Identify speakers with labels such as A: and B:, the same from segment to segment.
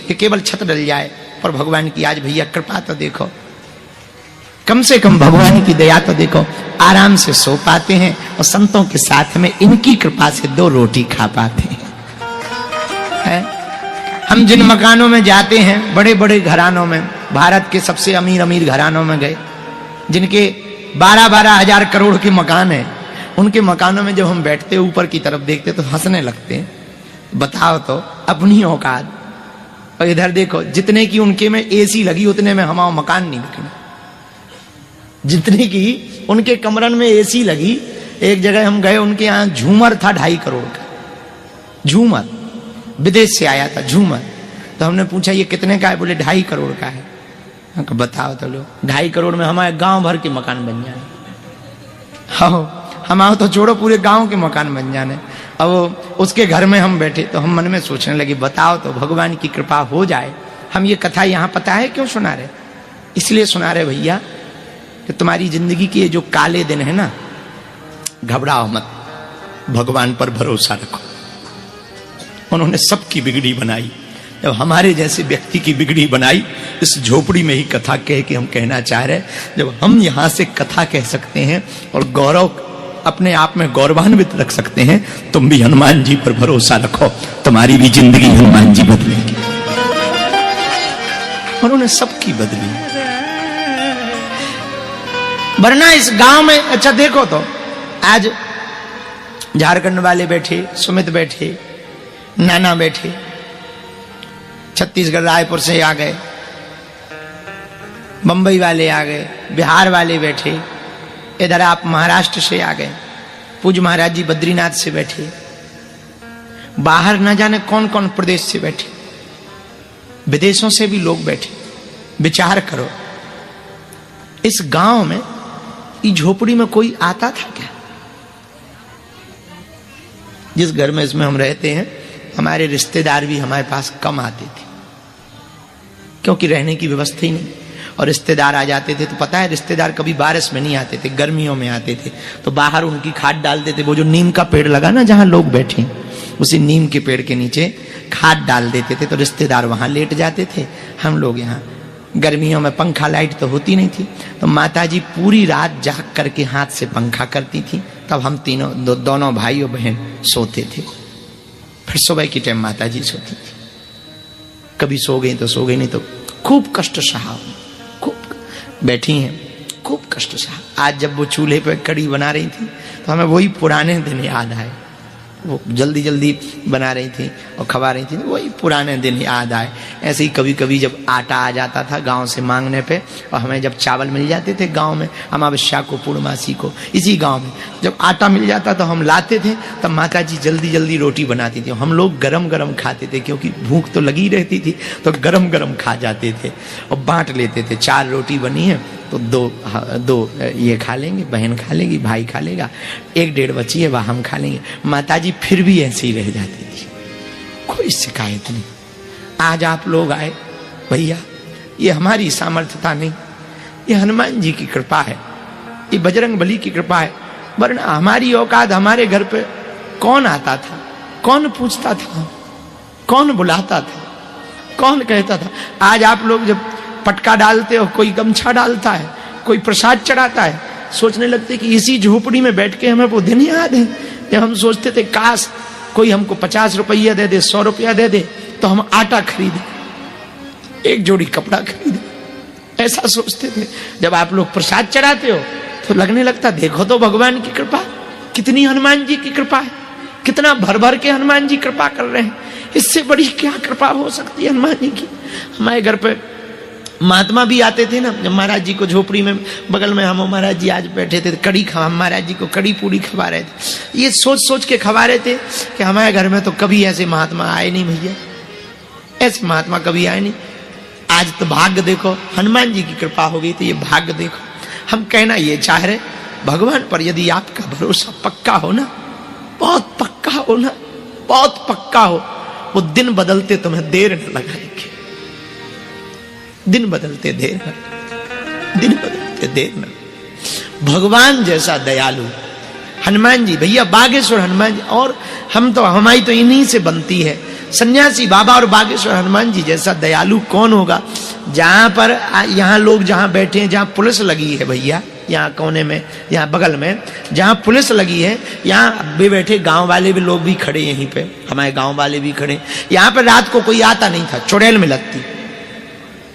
A: कि केवल छत डल जाए, पर भगवान की आज भैया कृपा तो देखो, कम से कम भगवान की दया तो देखो, आराम से सो पाते हैं और संतों के साथ में इनकी कृपा से 2 रोटी खा पाते हैं। हम जिन मकानों में जाते हैं, बड़े बड़े घरानों में, भारत के सबसे अमीर अमीर घरानों में गए, जिनके 12-12 हजार करोड़ के मकान है, उनके मकानों में जब हम बैठते ऊपर की तरफ देखते तो हंसने लगते हैं। बताओ तो अपनी औकात। और इधर देखो, जितने की उनके में एसी लगी उतने में हमारा मकान नहीं बिकना। जितने की उनके कमरन में एसी लगी, एक जगह हम गए, उनके यहां झूमर था 2.5 करोड़ का, झूमर विदेश से आया था झूमर। तो हमने पूछा ये कितने का है? बोले 2.5 करोड़ का है। बताओ तो लो, 2.5 करोड़ में हमारे गांव भर के मकान बन जाए। हाँ, हमारे तो छोड़ो, पूरे गांव के मकान बन जाने। अब उसके घर में हम बैठे तो हम मन में सोचने लगे, बताओ तो भगवान की कृपा हो जाए। हम ये कथा यहां पता है क्यों सुना रहे? इसलिए सुना रहे भैया कि तुम्हारी जिंदगी के जो काले दिन है ना, घबराओ मत, भगवान पर भरोसा रखो। उन्होंने सबकी बिगड़ी बनाई, जब हमारे जैसे व्यक्ति की बिगड़ी बनाई। इस झोपड़ी में ही कथा कह के हम कहना चाह रहे, जब हम यहां से कथा कह सकते हैं और गौरव अपने आप में गौरवान्वित रख सकते हैं, तुम भी हनुमान जी पर भरोसा रखो, तुम्हारी भी जिंदगी हनुमान जी बदलेंगे। उन्होंने सबकी बदली। वरना इस गांव में, अच्छा देखो तो, आज झारखंड वाले बैठे, सुमित बैठे, नाना बैठे, छत्तीसगढ़ रायपुर से आ गए, बंबई वाले आ गए, बिहार वाले बैठे, इधर आप महाराष्ट्र से आ गए, पूज्य महाराज जी बद्रीनाथ से बैठे, बाहर न जाने कौन कौन प्रदेश से बैठे, विदेशों से भी लोग बैठे। विचार करो, इस गांव में, इस झोपड़ी में कोई आता था क्या? जिस घर में इसमें हम रहते हैं, हमारे रिश्तेदार भी हमारे पास कम आते थे, क्योंकि रहने की व्यवस्था ही नहीं। और रिश्तेदार आ जाते थे तो पता है, रिश्तेदार कभी बारिश में नहीं आते थे, गर्मियों में आते थे। तो बाहर उनकी खाद डालते थे। वो जो नीम का पेड़ लगा ना जहां लोग बैठे, उसी नीम के पेड़ के नीचे खाद डाल देते थे, तो रिश्तेदार वहां लेट जाते थे, हम लोग यहाँ। गर्मियों में पंखा लाइट तो होती नहीं थी, तो माताजी पूरी रात जाग करके हाथ से पंखा करती थी, तब हम तीनों दोनों भाई और बहन सोते थे। फिर सुबह की टाइम माताजी सोती थी। कभी सो गई तो सो गई, नहीं तो खूब कष्ट सहा, खूब बैठी हैं, खूब कष्ट सहा। आज जब वो चूल्हे पे कड़ी बना रही थी तो हमें वही पुराने दिन याद आए। वो जल्दी जल्दी बना रही थी और खवा रही थी, वही पुराने दिन याद आए। ऐसे ही कभी कभी जब आटा आ जाता था गांव से मांगने पे, और हमें जब चावल मिल जाते थे गांव में, अमावस्या को, पूर्णमासी को, इसी गांव में जब आटा मिल जाता तो हम लाते थे, तब माता जी जल्दी जल्दी रोटी बनाती थी। हम लोग गरम गरम खाते थे, क्योंकि भूख तो लगी रहती थी, तो गरम गरम खा जाते थे और बांट लेते थे। 4 रोटी बनी है तो दो ये खा लेंगे, बहन खा लेगी, भाई खा लेगा, 1-1.5 बची है वह हम खा लेंगे। माताजी फिर भी ऐसे ही रह जाती थी, कोई शिकायत नहीं। आज आप लोग आए भैया, ये हमारी सामर्थ्यता नहीं, ये हनुमान जी की कृपा है, ये बजरंग बली की कृपा है। वरना हमारी औकात, हमारे घर पे कौन आता था, कौन पूछता था, कौन बुलाता था, कौन कहता था? आज आप लोग जब पटका डालते हो, कोई गमछा डालता है, कोई प्रसाद चढ़ाता है, सोचने लगते कि इसी झोपड़ी में बैठ के हमें वो दिन याद है जब हम सोचते थे काश कोई हमको 50 रुपया दे दे, 100 रुपया दे दे, तो हम आटा खरीदे, 1 जोड़ी कपड़ा खरीदे। ऐसा सोचते थे। जब आप लोग प्रसाद चढ़ाते हो तो लगने लगता, देखो तो भगवान की कृपा, कितनी हनुमान जी की कृपा है, कितना भर भर के हनुमान जी कृपा कर रहे हैं। इससे बड़ी क्या कृपा हो सकती है हनुमान जी की? हमारे घर पे महात्मा भी आते थे ना, जब महाराज जी को झोपड़ी में बगल में हम महाराज जी आज बैठे थे, कड़ी खा, महाराज जी को कड़ी पूड़ी खवा रहे थे। ये सोच सोच के खवा रहे थे कि हमारे घर में तो कभी ऐसे महात्मा आए नहीं भैया, ऐसे महात्मा कभी आए नहीं। आज तो भाग्य देखो, हनुमान जी की कृपा हो गई, तो ये भाग्य देखो। हम कहना ये चाह रहे, भगवान पर यदि आपका भरोसा पक्का हो ना, बहुत पक्का हो ना, बहुत पक्का हो, वो दिन बदलते तुम्हें देर न लगाएंगे। दिन बदलते देर न, दिन बदलते देर न। भगवान जैसा दयालु हनुमान जी भैया, बागेश्वर हनुमान जी। और हम तो, हमारी तो इन्हीं से बनती है। सन्यासी बाबा और बागेश्वर हनुमान जी जैसा दयालु कौन होगा। जहां पर यहाँ लोग जहां बैठे हैं, जहां पुलिस लगी है भैया, यहाँ कोने में, यहाँ बगल में जहाँ पुलिस लगी है, यहाँ भी बैठे गांव वाले भी लोग भी खड़े, यहीं पे हमारे गांव वाले भी खड़े। यहाँ पर रात को कोई आता नहीं था, चुड़ैल में लगती।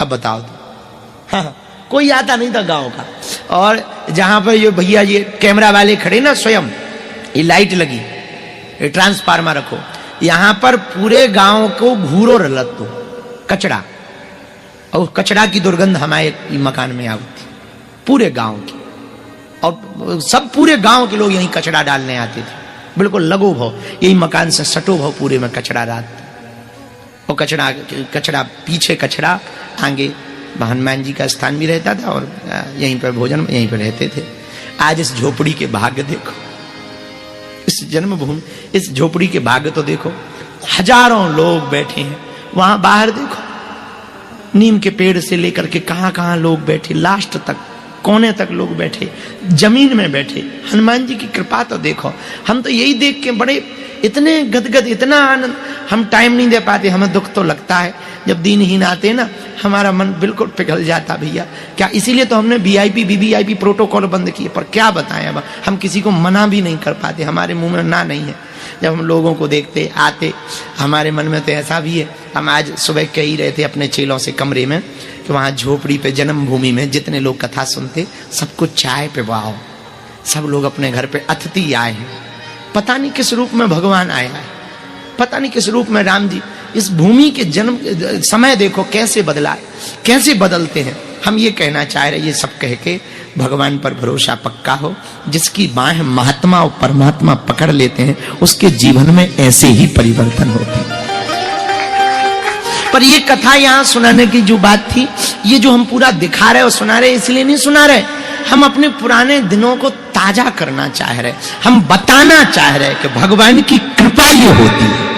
A: अब बताओ तो, हाँ, कोई आता नहीं था गांव का। और जहां पर ये भैया ये कैमरा वाले खड़े ना, स्वयं ये लाइट लगी, ये ट्रांसफार्मर रखो, यहां पर पूरे गांव को घूरो रलत दो कचड़ा, और कचड़ा की दुर्गंध हमारे मकान में आती पूरे गांव की। और सब पूरे गांव के लोग यहीं कचड़ा डालने आते थे, बिल्कुल लगो भाव, यही मकान से सटो भाव पूरे में कचड़ा रात। और कचड़ा पीछे कचड़ा, आगे हनुमान जी का स्थान भी रहता था, और यहीं पर भोजन यहीं पर रहते थे। आज इस झोपड़ी के भाग्य देखो, इस जन्मभूमि, इस झोपड़ी के भाग्य तो देखो। हजारों लोग बैठे हैं वहां बाहर, देखो नीम के पेड़ से लेकर के कहां कहां लोग बैठे, लास्ट तक कोने तक लोग बैठे, जमीन में बैठे। हनुमान जी की कृपा तो देखो। हम तो यही देख के बड़े इतने गदगद, इतना आनंद, हम टाइम नहीं दे पाते। हमें दुख तो लगता है जब दीनहीन आते हैं ना, हमारा मन बिल्कुल पिघल जाता भैया। क्या इसीलिए तो हमने वीआईपी वीवीआईपी प्रोटोकॉल बंद किए, पर क्या बताएं, अब हम किसी को मना भी नहीं कर पाते, हमारे मुंह में ना नहीं है। जब हम लोगों को देखते आते, हमारे मन में तो ऐसा भी है। हम आज सुबह कह ही रहे थे अपने चेलों से कमरे में कि वहां झोपड़ी पे, जन्मभूमि में जितने लोग कथा सुनते, सबको चाय पिलवाओ। सब लोग अपने घर पे अतिथि आए हैं, पता नहीं किस रूप में भगवान आया है, पता नहीं किस रूप में राम जी। इस भूमि के जन्म समय देखो कैसे बदला है, कैसे बदलते हैं। हम ये कहना चाह रहे, ये सब कह के भगवान पर भरोसा पक्का हो। जिसकी बाहें महात्मा और परमात्मा पकड़ लेते हैं, उसके जीवन में ऐसे ही परिवर्तन होते हैं। पर ये कथा यहां सुनाने की जो बात थी, ये जो हम पूरा दिखा रहे और सुना रहे, इसलिए नहीं सुना रहे, हम अपने पुराने दिनों को ताजा करना चाह रहे, हम बताना चाह रहे कि भगवान की कृपा ये होती है।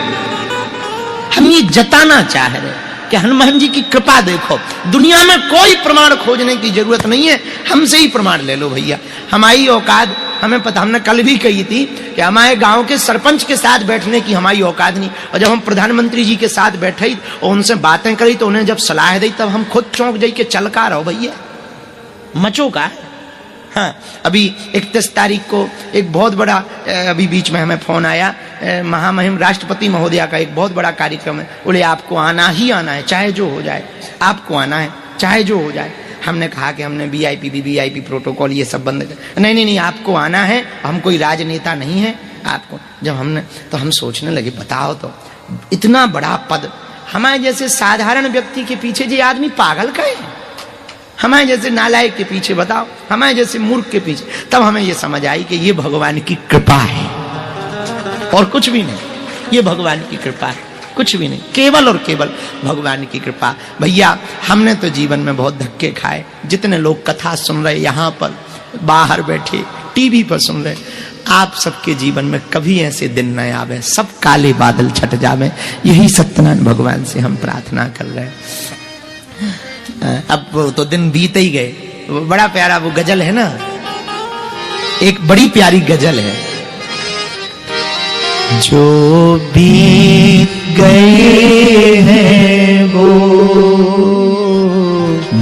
A: हम ये जताना चाह रहे कि हनुमान जी की कृपा देखो। दुनिया में कोई प्रमाण खोजने की जरूरत नहीं है, हमसे ही प्रमाण ले लो भैया। हमारी औकात हमें पता, हमने कल भी कही थी कि हमारे गांव के सरपंच के साथ बैठने की हमारी औकात नहीं। और जब हम प्रधानमंत्री जी के साथ बैठे और उनसे बातें करी, तो उन्हें जब सलाह दी, तब हम खुद चौंक जाई कि चल का रहो भैया, मचो का। हाँ, अभी 31 तारीख को एक बहुत बड़ा, अभी बीच में हमें फोन आया, महामहिम राष्ट्रपति महोदया का एक बहुत बड़ा कार्यक्रम है, बोले आपको आना ही आना है, चाहे जो हो जाए, आपको आना है चाहे जो हो जाए। हमने कहा कि हमने वीआईपी वीवीआईपी प्रोटोकॉल ये सब बंद कर, नहीं आपको आना है, हम कोई राजनेता नहीं है आपको। जब हमने, तो हम सोचने लगे, बताओ तो इतना बड़ा पद, हमारे जैसे साधारण व्यक्ति के पीछे जो आदमी पागल का है, हमारे जैसे नालायक के पीछे, बताओ हमारे जैसे मूर्ख के पीछे। तब हमें यह समझ आई कि ये भगवान की कृपा है और कुछ भी नहीं, ये भगवान की कृपा है, कुछ भी नहीं, केवल और केवल भगवान की कृपा। भैया हमने तो जीवन में बहुत धक्के खाए, जितने लोग कथा सुन रहे, यहाँ पर बाहर बैठे टीवी पर सुन रहे, आप सबके जीवन में कभी ऐसे दिन न आवे, सब काले बादल छट जावे, यही सत्यनारायण भगवान से हम प्रार्थना कर रहे हैं। अब तो दिन बीते ही गए। बड़ा प्यारा वो गजल है ना, एक बड़ी प्यारी गजल है, जो बीत गए हैं वो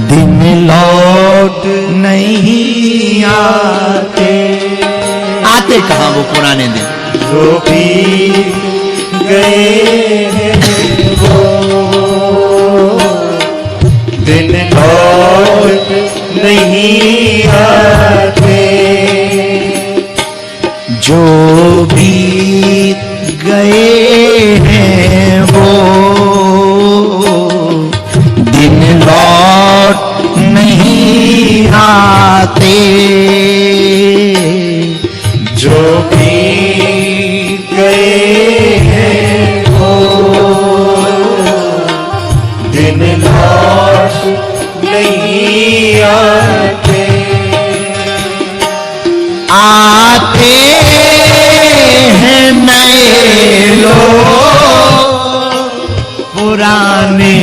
A: दिन लौट नहीं आते। आते कहाँ वो पुराने दिन, जो बीत गए हैं वो दिन लौट नहीं आते। जो बीत गए हैं वो दिन लौट नहीं आते। जो बीत गए हैं वो दिन लौट नहीं आते। आते हैं नए लोग, पुराने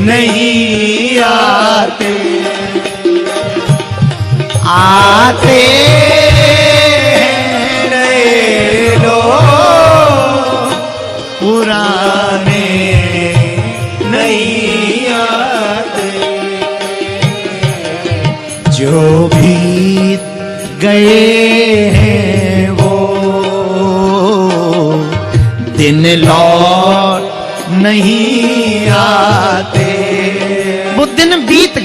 A: नहीं आते। आते हैं नए लोग, पुराने नहीं आते। जो बीत गए हैं वो दिन लौट नहीं आते। वो दिन बीत